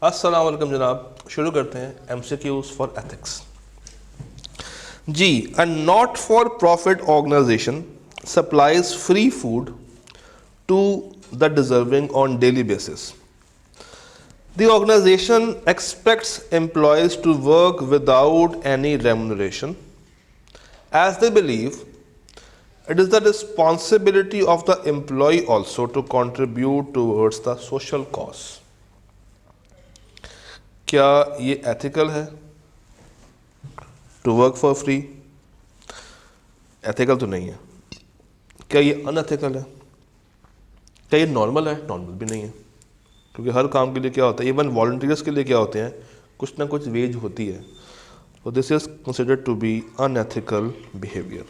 अस्सलाम वालेकुम जनाब, शुरू करते हैं MCQs फॉर एथिक्स। जी, a not for profit organisation supplies free food to the deserving on daily basis. The organization expects employees to work without any remuneration, as they believe it is the responsibility of the employee also to contribute towards the social cause. क्या ये ethical है to work for free? Ethical तो नहीं है। क्या ये unethical है? क्या ये नॉर्मल है? नॉर्मल भी नहीं है, क्योंकि हर काम के लिए क्या होता है, इवन वॉलंटियर्स के लिए क्या होते हैं, कुछ ना कुछ वेज होती है। So this is considered to be unethical behavior.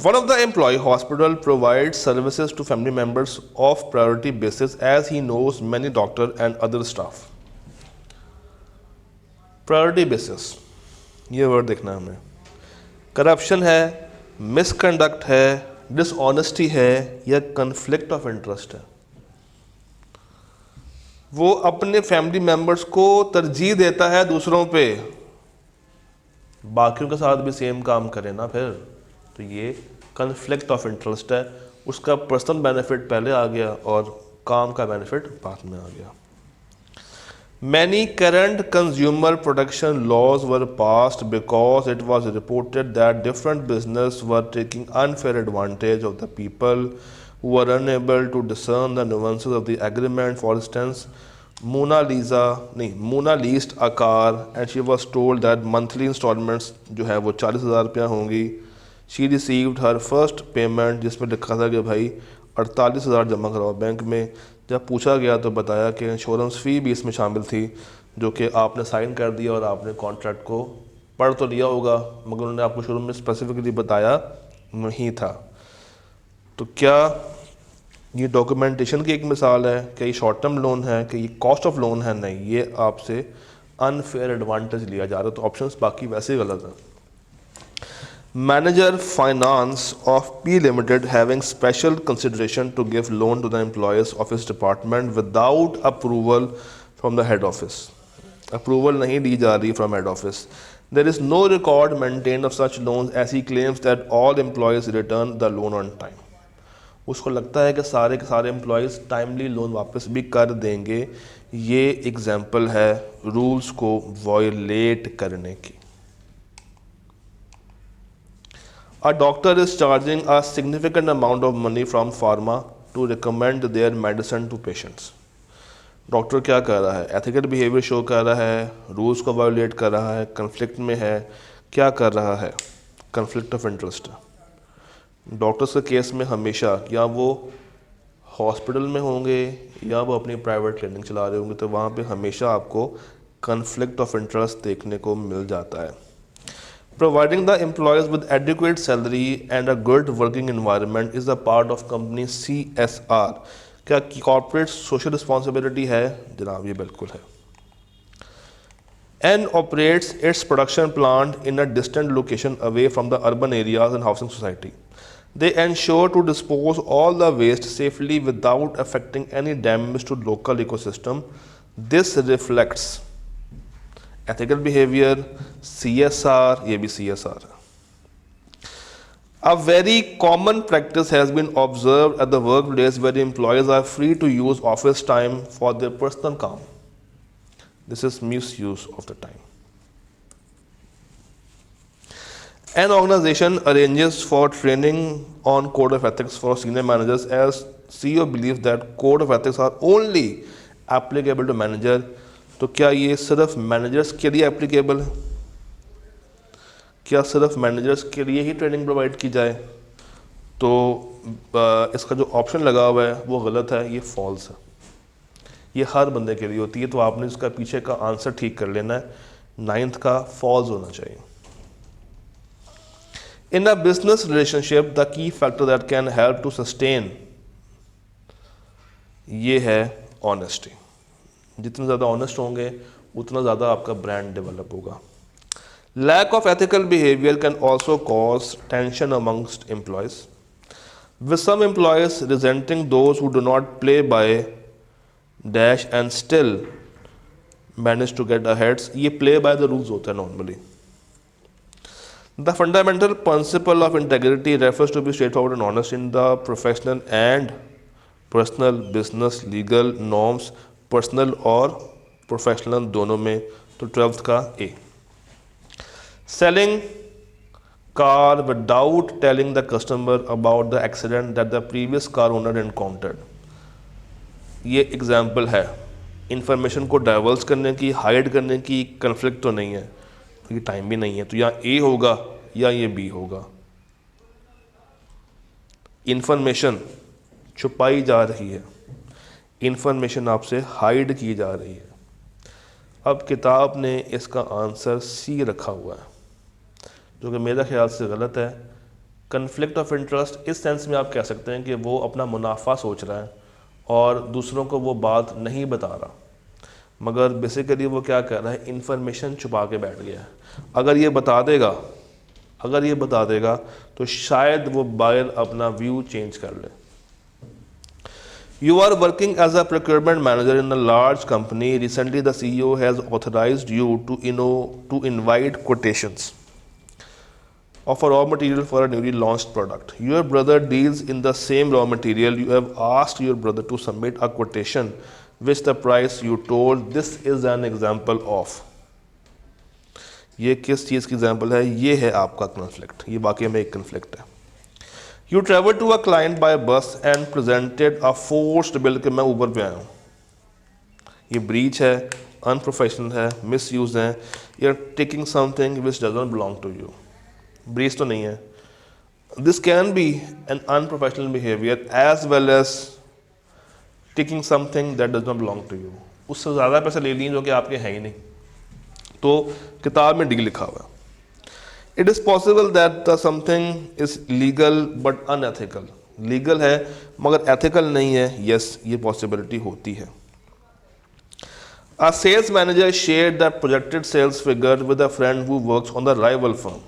One of the employee hospital provides services to family members of priority basis as he knows many doctor and other staff. Priority basis, ये word देखना है हमें। Corruption है, misconduct है, dishonesty है या conflict of interest है। वो अपने फैमिली मेंबर्स को तरजीह देता है दूसरों पे, बाकियों के साथ भी सेम काम करे ना फिर, तो ये कन्फ्लिक्ट ऑफ इंटरेस्ट है। उसका पर्सनल बेनिफिट पहले आ गया और काम का बेनिफिट बाद में आ गया। Many current consumer protection laws were passed because it was reported that different businesses were taking unfair advantage of the people who were unable to discern the nuances of the agreement. For instance, Mona leased a car and she was told that monthly installments जो है वो 40,000 रुपया होंगी। She received her first payment जिसमें लिखा था कि भाई 48,000 जमा कराओ बैंक में। जब पूछा गया तो बताया कि इंश्योरेंस फ़ी भी इसमें शामिल थी, जो कि आपने साइन कर दिया और आपने कॉन्ट्रैक्ट को पढ़ तो लिया होगा, मगर उन्होंने आपको शुरू में स्पेसिफिकली बताया नहीं था। तो क्या ये डॉक्यूमेंटेशन की एक मिसाल है? क्या ये शॉर्ट टर्म लोन है? कि ये कॉस्ट ऑफ लोन है? नहीं, ये आपसे अनफेयर एडवांटेज लिया जा रहा है। तो ऑप्शंस बाकी वैसे ही गलत हैं। Manager Finance of P Limited having special consideration to give loan to the employees of his department without approval from the head office. Approval नहीं दी जा रही from head office. There is no record maintained of such loans as he claims that all employees return the loan on time. उसको लगता है कि सारे के सारे एम्प्लॉयज़ टाइमली लोन वापस भी कर देंगे। ये एग्जाम्पल है रूल्स को वायलेट करने की। A doctor is charging a significant amount of money from pharma to recommend their medicine to patients. Doctor क्या कर रहा है? एथिकल बिहेवियर शो कर रहा है, रूल्स को वायोलेट कर रहा है, कन्फ्लिक्ट में है। क्या कर रहा है? Conflict of interest. डॉक्टर्स के केस में हमेशा या वो हॉस्पिटल में होंगे या वो अपनी प्राइवेट क्लिनिक चला रहे होंगे, तो वहाँ पे हमेशा आपको कन्फ्लिक्ट ऑफ इंटरेस्ट देखने को मिल जाता है। Providing the employees with adequate salary and a good working environment is a part of company CSR. क्या कॉर्पोरेट सोशल रिस्पॉन्सिबिलिटी है? जनाब ये बिल्कुल है। And operates its production plant in a distant location away from the urban areas and housing society. They ensure to dispose all the waste safely without affecting any damage to local ecosystem. This reflects ethical behavior, CSR, ये भी CSR है। A very common practice has been observed at the workplace where the employees are free to use office time for their personal calm. This is misuse of the time. An organization arranges for training on code of ethics for senior managers as CEO believes that code of ethics are only applicable to manager. तो क्या ये सिर्फ managers के लिए applicable है? क्या सिर्फ managers के लिए ही ट्रेनिंग प्रोवाइड की जाए? तो इसका जो ऑप्शन लगा हुआ है वो गलत है, ये फॉल्स है। ये हर बंदे के लिए होती है, तो आपने इसका पीछे का आंसर ठीक कर लेना है। 9th का फॉल्स होना चाहिए। In a business relationship the key factor that can help to sustain, ये है ऑनेस्टी। जितने ज़्यादा ऑनेस्ट होंगे उतना ज़्यादा आपका ब्रांड डेवलप होगा। Lack of ethical behaviour can also cause tension amongst employees, with some employees resenting those who do not play by dash and still manage to get aheads, ये play by the rules होता है normally. The fundamental principle of integrity refers to be straightforward and honest in the professional and personal, business, legal norms, personal और professional दोनों में। तो 12th का ए। Selling car without telling the customer about the accident that the previous car owner encountered, ये example है। Information को diverse करने की, हाइड करने की, कन्फ्लिक्ट तो नहीं है क्योंकि टाइम भी नहीं है, तो यहाँ ए होगा या ये बी होगा। इंफॉर्मेशन छुपाई जा रही है, इंफॉर्मेशन आपसे हाइड की जा रही है। अब किताब ने इसका आंसर सी रखा हुआ है जो कि मेरे ख्याल से गलत है। कन्फ्लिक्ट ऑफ इंटरेस्ट इस सेंस में आप कह सकते हैं कि वो अपना मुनाफा सोच रहा है और दूसरों को वो बात नहीं बता रहा, मगर बेसिकली वो क्या कह रहा है, इन्फॉर्मेशन छुपा के बैठ गया है। अगर ये बता देगा तो शायद वो बायर अपना व्यू चेंज कर ले। You are working as a procurement manager in a large company. Recently, the CEO has authorized you to invite quotations of a raw material for a newly launched product. Your brother deals in the same raw material. You have asked your brother to submit a quotation which the price you told. This is an example of. ये किस चीज़ की example है? ये है आपका conflict. ये वाकई में एक कन्फ्लिक्ट है। You travel to a client by bus and presented a forced bill कि मैं ऊबर पे आया हूँ। ये ब्रीच है, अनप्रोफेशनल है, मिस यूज है। You're taking something which doesn't belong to you. Breach तो नहीं है। This can be an unprofessional behavior as well as taking something that does not belong to you. उससे ज़्यादा पैसे ले लिए जो कि आपके हैं ही नहीं। तो किताब में डी लिखा हुआ है। It is possible that the something is legal but unethical. Legal है मगर एथिकल नहीं है। यस, ये पॉसिबिलिटी होती है। A sales manager shared the projected sales figure with a friend who works on the rival firm.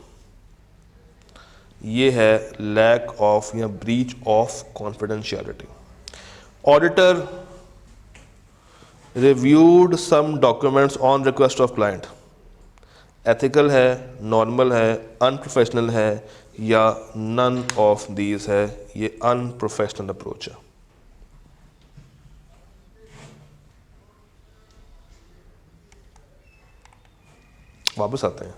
ये है lack of या breach of confidentiality. Auditor reviewed some documents on request of client. Ethical है, normal है, unprofessional है या none of these है। ये unprofessional approach है। वापस आते हैं।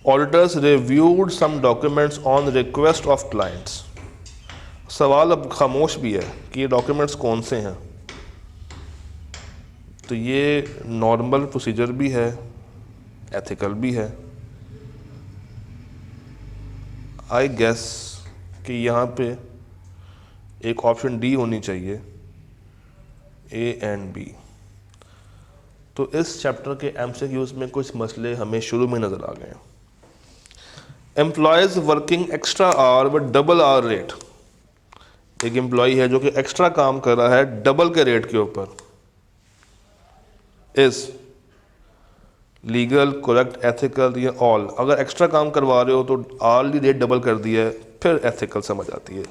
Auditors reviewed some documents on request of clients. सवाल अब खामोश भी है कि ये डॉक्यूमेंट्स कौन से हैं। तो ये नॉर्मल प्रोसीजर भी है, एथिकल भी है। आई गेस कि यहाँ पे एक ऑप्शन डी होनी चाहिए, ए एंड बी। तो इस चैप्टर के एमसीक्यूज में कुछ मसले हमें शुरू में नज़र आ गए। Employees working extra our with double hour rate. एक एम्प्लॉय है जो कि एक्स्ट्रा काम कर रहा है डबल के रेट के ऊपर। इज़ लीगल, करेक्ट, एथिकल या ऑल। अगर एक्स्ट्रा काम करवा रहे हो तो ऑलरेडी रेट डबल कर दिया है, फिर एथिकल समझ आती है।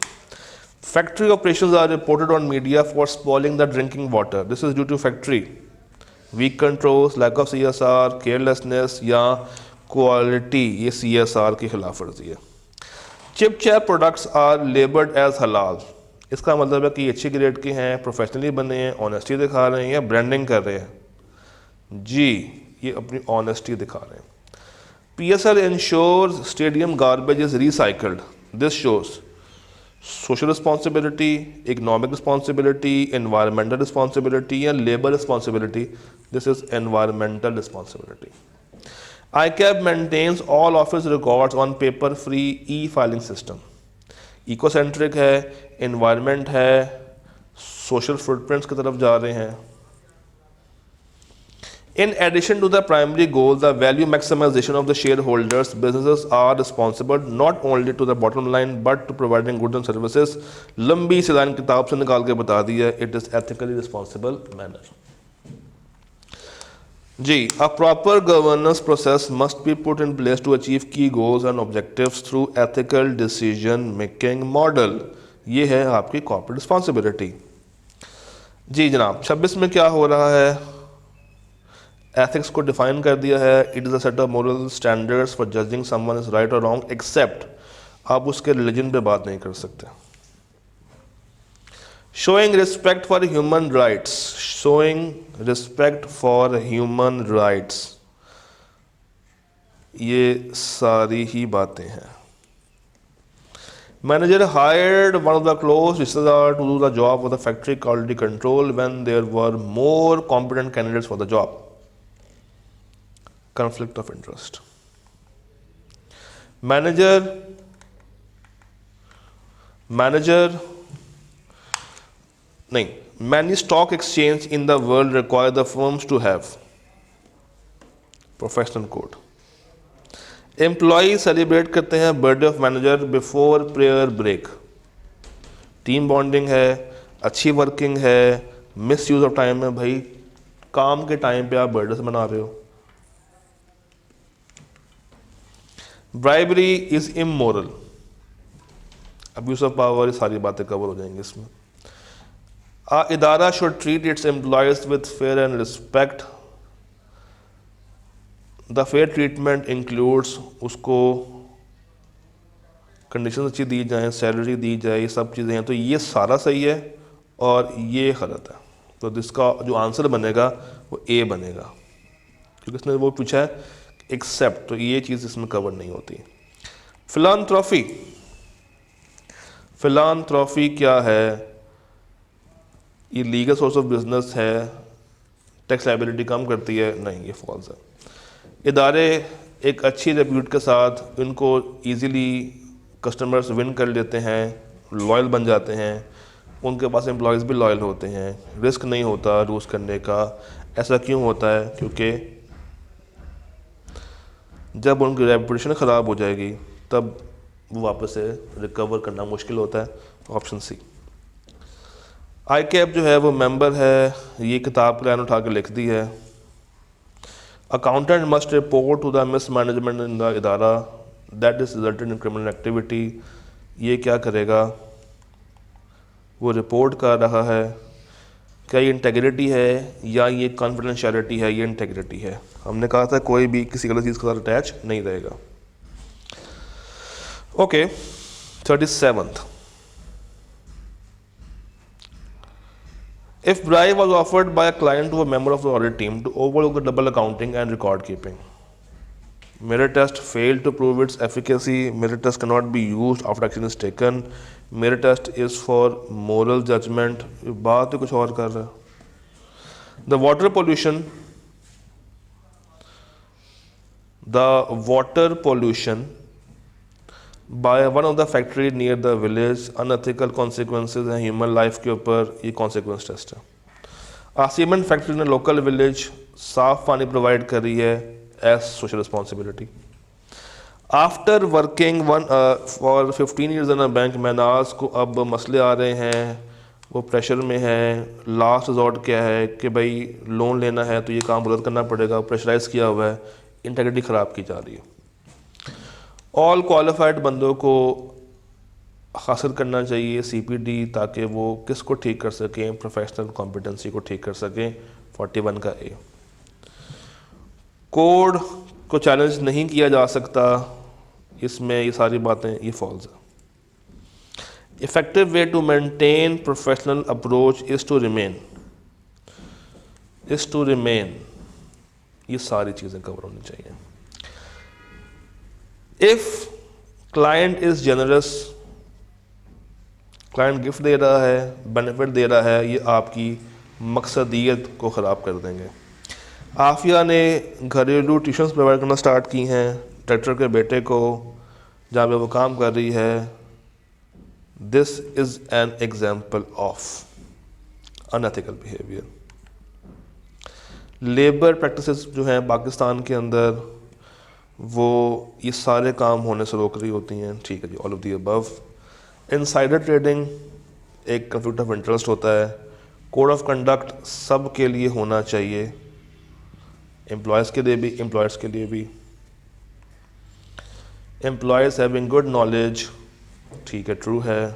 Factory operations are reported on media for spoiling the drinking water. This is due to factory weak controls, lack of CSR, carelessness या क्वालिटी। ये CSR की खिलाफ वर्जी है। Chip chap products are labelled as halal. इसका मतलब है कि ये अच्छी ग्रेड के हैं, प्रोफेशनली बने हैं, ऑनेस्टी दिखा रहे हैं या ब्रांडिंग कर रहे हैं। जी, ये अपनी ऑनेस्टी दिखा रहे हैं। PSL ensures stadium garbage is recycled. This shows social responsibility, economic responsibility, environmental responsibility या labor responsibility. This is environmental responsibility. ICAP maintains all office records on paper-free e-filing system. Ecocentric है, environment है, social footprints की तरफ जा रहे हैं। In addition to the primary goal, the value maximization of the shareholders, businesses are responsible not only to the bottom line but to providing goods and services. लंबी सी line किताब से निकाल के बता दी है। It is ethically responsible manner. Ji, a proper governance process must be put in place to achieve key goals and objectives through ethical decision making model. ये है आपकी corporate responsibility. जी जनाब, 26 में क्या हो रहा है? एथिक्स को डिफाइन कर दिया है, it is a set of moral standards for judging someone is right और रॉन्ग एक्सेप्ट, आप उसके रिलीजन पे बात नहीं कर सकते। Showing respect for human rights, showing respect for human rights, ये सारी ही बातें हैं। Manager hired one of the close रिश्तेदार to do the job of the factory quality control when there were more competent candidates for the job. Conflict of interest. Manager नहीं, many stock exchange in the world require the firms to have professional code. Employee celebrate करते हैं birthday of manager before prayer break. Team bonding है, अच्छी working है, miss use of time है। भाई काम के टाइम पे आप बर्थडे से मना रहे हो। Bribery is immoral, abuse of power, ये सारी बातें कवर हो जाएंगी इसमें। इदारा should treat it's employees with fair and respect. The fair treatment includes, उसको कंडीशन अच्छी दी जाए, सैलरी दी जाए, ये सब चीज़ें हैं। तो ये सारा सही है और ये गलत है। तो जिसका जो आंसर बनेगा वो ए बनेगा, क्योंकि इसने वो पूछा है एक्सेप्ट, तो ये चीज़ इसमें कवर नहीं होती। फिलांथ्रॉफी, फिलांथ्रॉफी क्या है? ये लीगल सोर्स ऑफ बिजनेस है, टैक्स लायबिलिटी कम करती है? नहीं, ये फॉल्स है। इदारे एक अच्छी रेप्यूट के साथ इनको इजीली कस्टमर्स विन कर लेते हैं, लॉयल बन जाते हैं, उनके पास एम्प्लॉयज़ भी लॉयल होते हैं, रिस्क नहीं होता लूज़ करने का। ऐसा क्यों होता है? क्योंकि जब उनकी रेपुटेशन ख़राब हो जाएगी तब वो वापस से रिकवर करना मुश्किल होता है। Option C. ICAP जो है वो मेंबर है, ये किताब प्लान उठा के लिख दी है। Accountant must report to the mismanagement in the इदारा that is resulted in criminal activity. ये क्या करेगा? वो रिपोर्ट कर रहा है। क्या ये इंटेग्रिटी है या ये कॉन्फिडेंशियलिटी है? ये इंटेग्रिटी है। हमने कहा था कोई भी किसी गलत चीज़ के साथ अटैच नहीं रहेगा। Okay, 37th। If bribe was offered by a client to a member of the audit team to overlook the double accounting and record keeping, mirror test failed to prove its efficacy. Mirror test cannot be used after action is taken. Mirror test is for moral judgment. बात तो कुछ और कर रहा है। The water pollution by one of the factory near the village, unethical consequences हैं human life के ऊपर, ये consequence test है। A cement factory ने local village साफ पानी provide कर रही है as social responsibility. After working for 15 years in a bank, मैनाज को अब मसले आ रहे हैं, वो प्रेशर में है। लास्ट रिजॉर्ट क्या है कि भाई लोन लेना है तो ये काम रद्द करना पड़ेगा, प्रेशराइज किया हुआ है, इंटेग्रिटी ख़राब की जा रही है। ऑल क्वालिफाइड बंदों को हासिल करना चाहिए CPD, ताकि वो किसको ठीक कर सकें? प्रोफेशनल कॉम्पिटेंसी को ठीक कर सकें। 41 का ए। कोड को चैलेंज नहीं किया जा सकता, इसमें ये सारी बातें ये फॉल्स है। Effective way to maintain professional approach is to remain, ये सारी चीज़ें कवर होनी चाहिए। If client is generous, client gift दे रहा है, बेनिफिट दे रहा है, ये आपकी मकसदियत को ख़राब कर देंगे। आफिया ने घरेलू ट्यूशन्स प्रोवाइड करना स्टार्ट की हैं डायरेक्टर के बेटे को, जहाँ पे वो काम कर रही है। This is an example of unethical behaviour. Labour practices जो हैं पाकिस्तान के अंदर, वो ये सारे काम होने से रोक रही होती हैं। ठीक है जी, all of the above. Insider trading एक कन्फ्लिक्ट ऑफ इंटरेस्ट होता है। कोड ऑफ कंडक्ट सब के लिए होना चाहिए, एम्प्लॉयज़ के लिए भी, एम्प्लॉयर्स के लिए भी। एम्प्लॉयज़ हैविंग गुड नॉलेज, ठीक है, ट्रू है।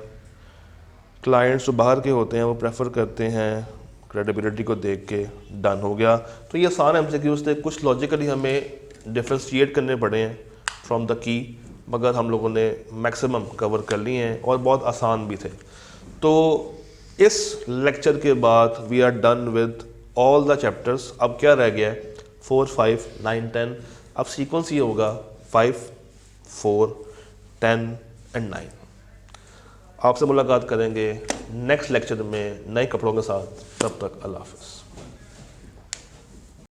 क्लाइंट्स जो बाहर के होते हैं वो प्रेफर करते हैं क्रेडिबिलिटी को देख के डन हो गया। तो ये सारे एमसीक्यूज थे, कुछ लॉजिकली हमें डिफ्रेंशिएट करने पड़े हैं फ्रॉम द की, मगर हम लोगों ने मैक्सिमम कवर कर लिए हैं और बहुत आसान भी थे। तो इस लेक्चर के बाद we are done with all the chapters. अब क्या रह गया है? 4, 5, 9, 10। अब सीक्वेंस ये होगा 5, 4, 10 एंड 9। आपसे मुलाकात करेंगे नेक्स्ट लेक्चर में नए कपड़ों के साथ। तब तक अल्लाह हाफ़िज़।